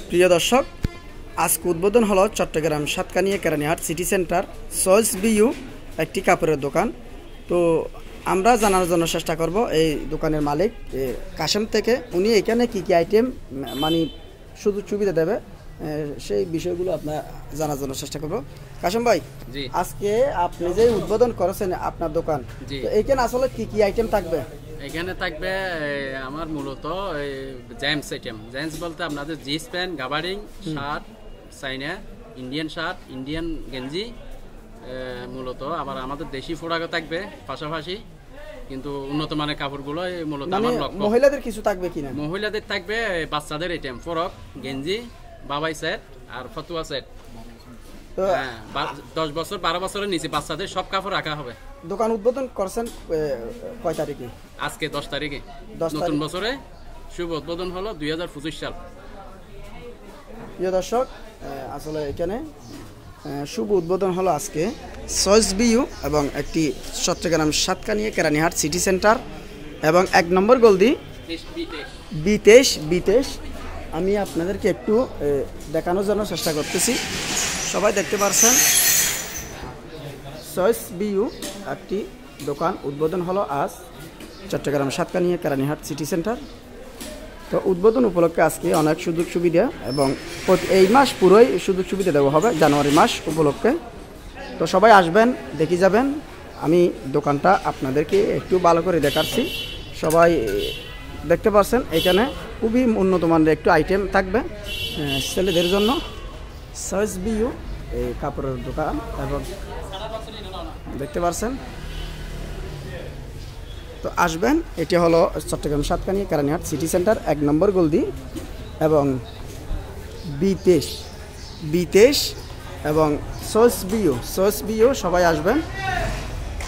প্রিয় দর্শক, আজকে উদ্বোধন হলো Chattogram Satkania Keranihat City Centre Choice বিইউ একটি কাপড়ের দোকান। তো আমরা জানার জন্য চেষ্টা করব এই দোকানের মালিক কাশেম থেকে, উনি এখানে কি কি আইটেম মানে সুযোগ সুবিধা দেবে সেই বিষয়গুলো আপনার জানার জন্য চেষ্টা করব। কাশেম ভাই, আজকে আপনি যে উদ্বোধন করেছেন আপনার দোকান, তো এখানে আসলে কি কি আইটেম থাকবে? এখানে থাকবে আমার মূলত জেন্টস আইটেম। জেন্টস বলতে আপনাদের জিন্স প্যান্ট, গাবারিং, শার্ট, চাইনা, ইন্ডিয়ান শার্ট, ইন্ডিয়ান গেঞ্জি মূলত। আবার আমাদের দেশি ফোড়াগো থাকবে পাশাপাশি, কিন্তু উন্নত মানের কাপড়গুলো মূলত আমার লক্ষ্য। মহিলাদের কিছু থাকবে কিনা? মহিলাদের থাকবে বাচ্চাদের আইটেম, ফরক, গেঞ্জি, বাবাই সেট আর ফতুয়া সেট। 10 বছর 12 বছরের নিচে বাচ্চাদের সব কাপড় রাখা হবে। দোকান উদ্বোধন করছেন কয় তারিখে? আজকে 10 তারিখে। নতুন বছরে শুভ উদ্বোধন হলো 2025 সাল। প্রিয় দর্শক, আসলে এখানে শুভ উদ্বোধন হলো আজকে চয়েস বিইউ এবং একটি চট্টগ্রাম সাতকানিয়া কেরানীহাট সিটি সেন্টার এবং 1 নম্বর গলদি বিতেশ। আমি আপনাদেরকে একটু দেখানোর জন্য চেষ্টা করতেছি। সবাই দেখতে পাচ্ছেন চয়েস বিইউ একটি দোকান উদ্বোধন হলো আজ চট্টগ্রাম সাতকানিয়া কেরানীহাট সিটি সেন্টার। তো উদ্বোধন উপলক্ষে আজকে অনেক সুযোগ সুবিধা এবং এই মাস পুরোই সুযোগ সুবিধা দেওয়া হবে জানুয়ারি মাস উপলক্ষে। তো সবাই আসবেন, দেখে যাবেন। আমি দোকানটা আপনাদেরকে একটু ভালো করে দেখাচ্ছি। সবাই দেখতে পাচ্ছেন এখানে খুবই উন্নত মানের একটু আইটেম থাকবে ছেলেদের জন্য। চয়েস বিইউ এই কাপড়ের দোকান এবং দেখতে পাচ্ছেন। তো আসবেন, এটি হলো চট্টগ্রাম সাতকানিয়া কেরানীহাট সিটি সেন্টার 1 নম্বর গলদি এবং বিতেশ এবং চয়েস বিইউ সবাই আসবেন।